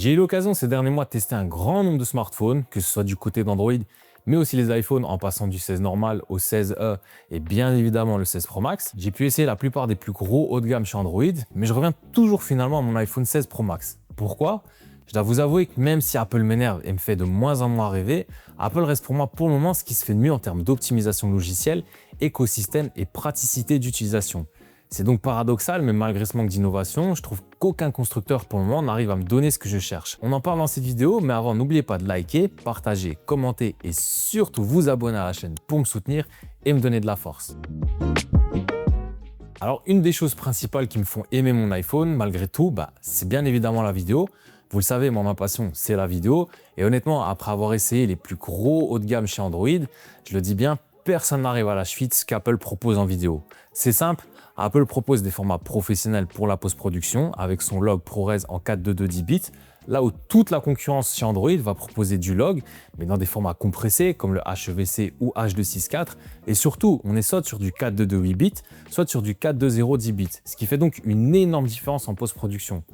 J'ai eu l'occasion ces derniers mois de tester un grand nombre de smartphones, que ce soit du côté d'Android, mais aussi les iPhones en passant du 16 normal au 16e et bien évidemment le 16 Pro Max. J'ai pu essayer la plupart des plus gros haut de gamme chez Android, mais je reviens toujours finalement à mon iPhone 16 Pro Max. Pourquoi? Je dois vous avouer que même si Apple m'énerve et me fait de moins en moins rêver, Apple reste pour moi pour le moment ce qui se fait de mieux en termes d'optimisation logicielle, écosystème et praticité d'utilisation. C'est donc paradoxal, mais malgré ce manque d'innovation, je trouve qu'aucun constructeur pour le moment n'arrive à me donner ce que je cherche. On en parle dans cette vidéo, mais avant, n'oubliez pas de liker, partager, commenter et surtout vous abonner à la chaîne pour me soutenir et me donner de la force. Alors, une des choses principales qui me font aimer mon iPhone, malgré tout, c'est bien évidemment la vidéo. Vous le savez, moi, ma passion, c'est la vidéo. Et honnêtement, après avoir essayé les plus gros haut de gamme chez Android, je le dis bien, personne n'arrive à la cheville de ce qu'Apple propose en vidéo. C'est simple, Apple propose des formats professionnels pour la post-production avec son log ProRes en 422 10 bits, là où toute la concurrence chez Android va proposer du log, mais dans des formats compressés comme le HEVC ou H264. Et surtout, on est soit sur du 422 8 bits, soit sur du 420 10 bits, ce qui fait donc une énorme différence en post-production.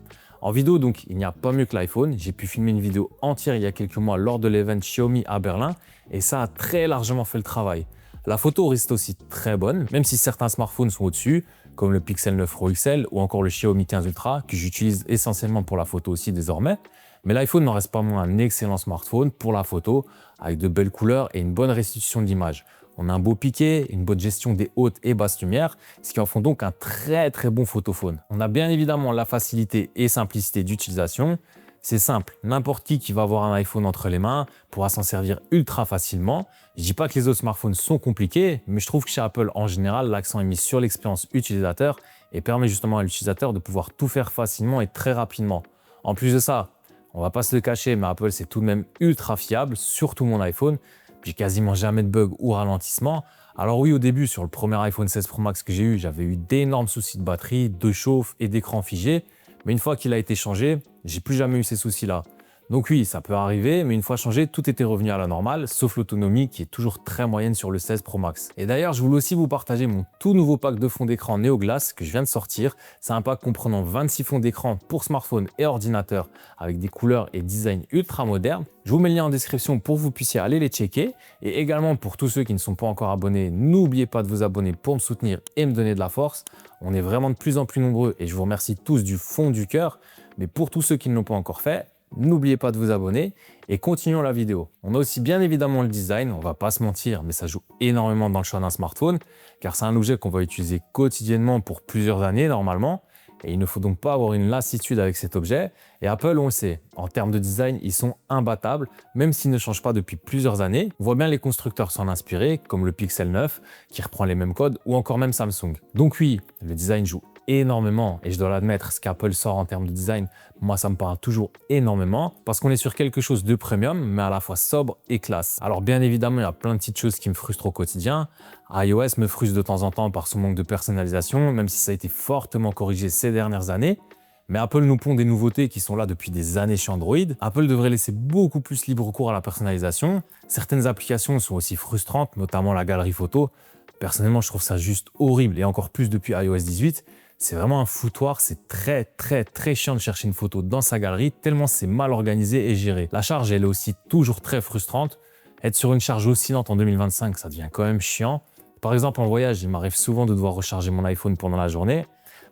En vidéo, donc, il n'y a pas mieux que l'iPhone. J'ai pu filmer une vidéo entière il y a quelques mois lors de l'event Xiaomi à Berlin et ça a très largement fait le travail. La photo reste aussi très bonne, même si certains smartphones sont au-dessus, comme le Pixel 9 Pro XL ou encore le Xiaomi 15 Ultra, que j'utilise essentiellement pour la photo aussi désormais. Mais l'iPhone n'en reste pas moins un excellent smartphone pour la photo, avec de belles couleurs et une bonne restitution de l'image. On a un beau piqué, une bonne gestion des hautes et basses lumières, ce qui en font donc un très bon photophone. On a bien évidemment la facilité et simplicité d'utilisation. C'est simple, n'importe qui va avoir un iPhone entre les mains pourra s'en servir ultra facilement. Je dis pas que les autres smartphones sont compliqués, mais je trouve que chez Apple, en général, l'accent est mis sur l'expérience utilisateur et permet justement à l'utilisateur de pouvoir tout faire facilement et très rapidement. En plus de ça, on va pas se le cacher, mais Apple, c'est tout de même ultra fiable, surtout mon iPhone. J'ai quasiment jamais de bug ou ralentissement. Alors oui, au début, sur le premier iPhone 16 Pro Max que j'ai eu, j'avais eu d'énormes soucis de batterie, de chauffe et d'écran figé. Mais une fois qu'il a été changé, j'ai plus jamais eu ces soucis-là. Donc oui, ça peut arriver, mais une fois changé, tout était revenu à la normale, sauf l'autonomie qui est toujours très moyenne sur le 16 Pro Max. Et d'ailleurs, je voulais aussi vous partager mon tout nouveau pack de fond d'écran Neo Glass que je viens de sortir. C'est un pack comprenant 26 fonds d'écran pour smartphone et ordinateur avec des couleurs et design ultra modernes. Je vous mets le lien en description pour que vous puissiez aller les checker. Et également pour tous ceux qui ne sont pas encore abonnés, n'oubliez pas de vous abonner pour me soutenir et me donner de la force. On est vraiment de plus en plus nombreux et je vous remercie tous du fond du cœur. Mais pour tous ceux qui ne l'ont pas encore fait, n'oubliez pas de vous abonner et continuons la vidéo. On a aussi bien évidemment le design, on va pas se mentir, mais ça joue énormément dans le choix d'un smartphone car c'est un objet qu'on va utiliser quotidiennement pour plusieurs années normalement et il ne faut donc pas avoir une lassitude avec cet objet. Et Apple, on le sait, en termes de design, ils sont imbattables, même s'ils ne changent pas depuis plusieurs années. On voit bien les constructeurs s'en inspirer, comme le Pixel 9 qui reprend les mêmes codes ou encore même Samsung. Donc oui, le design joue énormément et je dois l'admettre, ce qu'Apple sort en termes de design, moi ça me parle toujours énormément parce qu'on est sur quelque chose de premium mais à la fois sobre et classe. Alors bien évidemment il y a plein de petites choses qui me frustrent au quotidien. iOS me frustre de temps en temps par son manque de personnalisation, même si ça a été fortement corrigé ces dernières années. Mais Apple nous pond des nouveautés qui sont là depuis des années chez Android. Apple devrait laisser beaucoup plus libre cours à la personnalisation. Certaines applications sont aussi frustrantes, notamment la galerie photo. Personnellement je trouve ça juste horrible et encore plus depuis iOS 18. C'est vraiment un foutoir, c'est très chiant de chercher une photo dans sa galerie tellement c'est mal organisé et géré. La charge, elle est aussi toujours très frustrante. Être sur une charge oscillante en 2025, ça devient quand même chiant. Par exemple, en voyage, il m'arrive souvent de devoir recharger mon iPhone pendant la journée.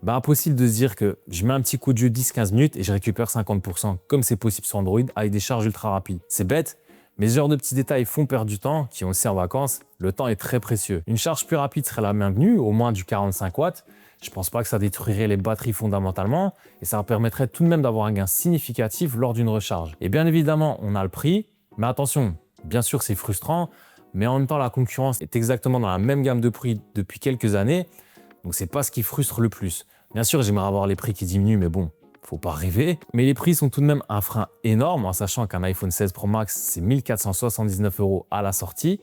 Impossible de se dire que je mets un petit coup de jeu 10-15 minutes et je récupère 50%, comme c'est possible sur Android avec des charges ultra rapides. C'est bête, mais ce genre de petits détails font perdre du temps, qui on le sait en vacances, le temps est très précieux. Une charge plus rapide serait la bienvenue, au moins du 45 watts. Je pense pas que ça détruirait les batteries fondamentalement et ça permettrait tout de même d'avoir un gain significatif lors d'une recharge. Et bien évidemment, on a le prix, mais attention, bien sûr c'est frustrant, mais en même temps la concurrence est exactement dans la même gamme de prix depuis quelques années, donc c'est pas ce qui frustre le plus. Bien sûr, j'aimerais avoir les prix qui diminuent, mais bon, faut pas rêver. Mais les prix sont tout de même un frein énorme, en sachant qu'un iPhone 16 Pro Max, c'est 1479 € à la sortie.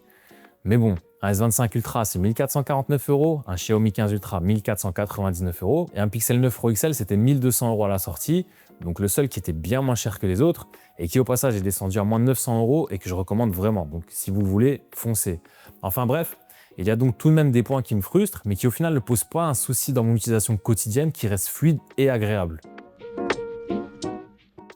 Mais bon, un S25 Ultra, c'est 1449 €, un Xiaomi 15 Ultra, 1499 € et un Pixel 9 Pro XL, c'était 1200 € à la sortie. Donc le seul qui était bien moins cher que les autres et qui au passage est descendu à moins de 900 € et que je recommande vraiment. Donc si vous voulez, foncez. Enfin bref, il y a donc tout de même des points qui me frustrent, mais qui au final ne posent pas un souci dans mon utilisation quotidienne qui reste fluide et agréable.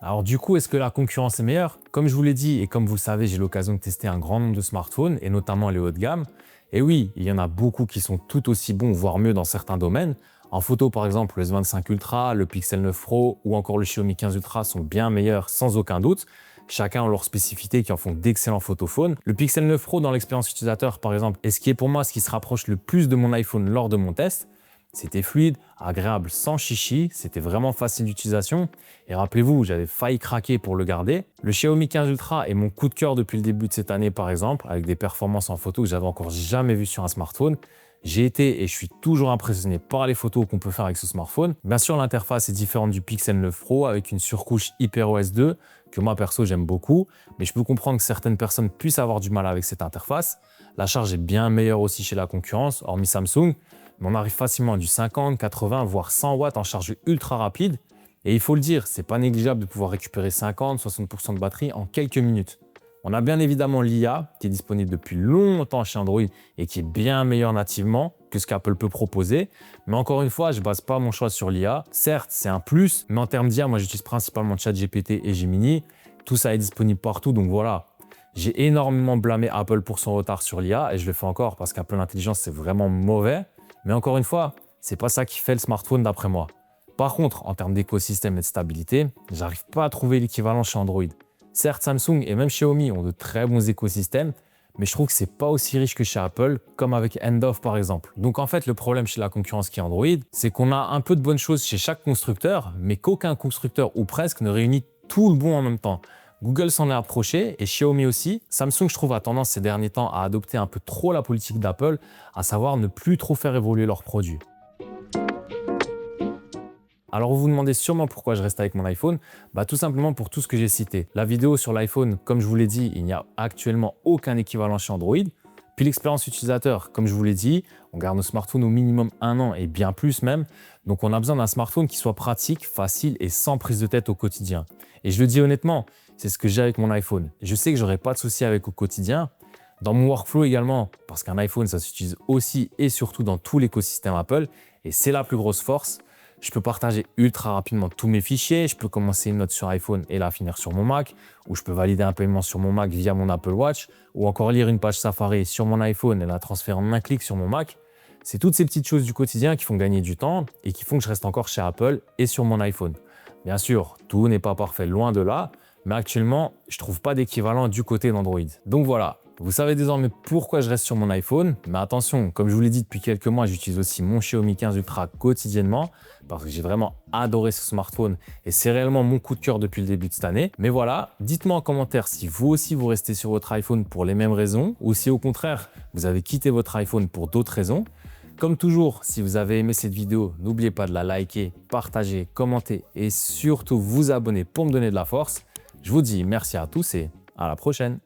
Alors du coup, est-ce que la concurrence est meilleure? Comme je vous l'ai dit et comme vous le savez, j'ai l'occasion de tester un grand nombre de smartphones et notamment les hauts de gamme. Et oui, il y en a beaucoup qui sont tout aussi bons, voire mieux dans certains domaines. En photo, par exemple, le S25 Ultra, le Pixel 9 Pro ou encore le Xiaomi 15 Ultra sont bien meilleurs sans aucun doute. Chacun a leurs spécificités qui en font d'excellents photophones. Le Pixel 9 Pro dans l'expérience utilisateur, par exemple, est ce qui est pour moi ce qui se rapproche le plus de mon iPhone lors de mon test. C'était fluide, agréable, sans chichi, c'était vraiment facile d'utilisation. Et rappelez-vous, j'avais failli craquer pour le garder. Le Xiaomi 15 Ultra est mon coup de cœur depuis le début de cette année, par exemple, avec des performances en photo que j'avais encore jamais vues sur un smartphone. J'ai été et je suis toujours impressionné par les photos qu'on peut faire avec ce smartphone. Bien sûr, l'interface est différente du Pixel 9 Pro avec une surcouche HyperOS 2 que moi perso j'aime beaucoup, mais je peux comprendre que certaines personnes puissent avoir du mal avec cette interface. La charge est bien meilleure aussi chez la concurrence, hormis Samsung, mais on arrive facilement à du 50, 80, voire 100 watts en charge ultra rapide. Et il faut le dire, c'est pas négligeable de pouvoir récupérer 50, 60% de batterie en quelques minutes. On a bien évidemment l'IA qui est disponible depuis longtemps chez Android et qui est bien meilleur nativement que ce qu'Apple peut proposer. Mais encore une fois, je ne base pas mon choix sur l'IA. Certes, c'est un plus, mais en termes d'IA, moi j'utilise principalement ChatGPT et Gemini. Tout ça est disponible partout, donc voilà. J'ai énormément blâmé Apple pour son retard sur l'IA et je le fais encore parce qu'Apple Intelligence, c'est vraiment mauvais. Mais encore une fois, c'est pas ça qui fait le smartphone d'après moi. Par contre, en termes d'écosystème et de stabilité, j'arrive pas à trouver l'équivalent chez Android. Certes, Samsung et même Xiaomi ont de très bons écosystèmes, mais je trouve que c'est pas aussi riche que chez Apple, comme avec Endoff par exemple. Donc en fait, le problème chez la concurrence qui est Android, c'est qu'on a un peu de bonnes choses chez chaque constructeur, mais qu'aucun constructeur ou presque ne réunit tout le bon en même temps. Google s'en est approché et Xiaomi aussi. Samsung, je trouve, a tendance ces derniers temps à adopter un peu trop la politique d'Apple, à savoir ne plus trop faire évoluer leurs produits. Alors vous vous demandez sûrement pourquoi je reste avec mon iPhone. Tout simplement pour tout ce que j'ai cité. La vidéo sur l'iPhone, comme je vous l'ai dit, il n'y a actuellement aucun équivalent chez Android. Puis l'expérience utilisateur, comme je vous l'ai dit, on garde nos smartphones au minimum 1 an et bien plus même. Donc on a besoin d'un smartphone qui soit pratique, facile et sans prise de tête au quotidien. Et je le dis honnêtement, c'est ce que j'ai avec mon iPhone. Je sais que j'aurai pas de soucis avec au quotidien. Dans mon workflow également, parce qu'un iPhone, ça s'utilise aussi et surtout dans tout l'écosystème Apple. Et c'est la plus grosse force. Je peux partager ultra rapidement tous mes fichiers, je peux commencer une note sur iPhone et la finir sur mon Mac, ou je peux valider un paiement sur mon Mac via mon Apple Watch, ou encore lire une page Safari sur mon iPhone et la transférer en un clic sur mon Mac. C'est toutes ces petites choses du quotidien qui font gagner du temps et qui font que je reste encore chez Apple et sur mon iPhone. Bien sûr, tout n'est pas parfait, loin de là, mais actuellement, je ne trouve pas d'équivalent du côté d'Android. Donc voilà. Vous savez désormais pourquoi je reste sur mon iPhone, mais attention, comme je vous l'ai dit depuis quelques mois, j'utilise aussi mon Xiaomi 15 Ultra quotidiennement parce que j'ai vraiment adoré ce smartphone et c'est réellement mon coup de cœur depuis le début de cette année. Mais voilà, dites-moi en commentaire si vous aussi vous restez sur votre iPhone pour les mêmes raisons ou si au contraire vous avez quitté votre iPhone pour d'autres raisons. Comme toujours, si vous avez aimé cette vidéo, n'oubliez pas de la liker, partager, commenter et surtout vous abonner pour me donner de la force. Je vous dis merci à tous et à la prochaine.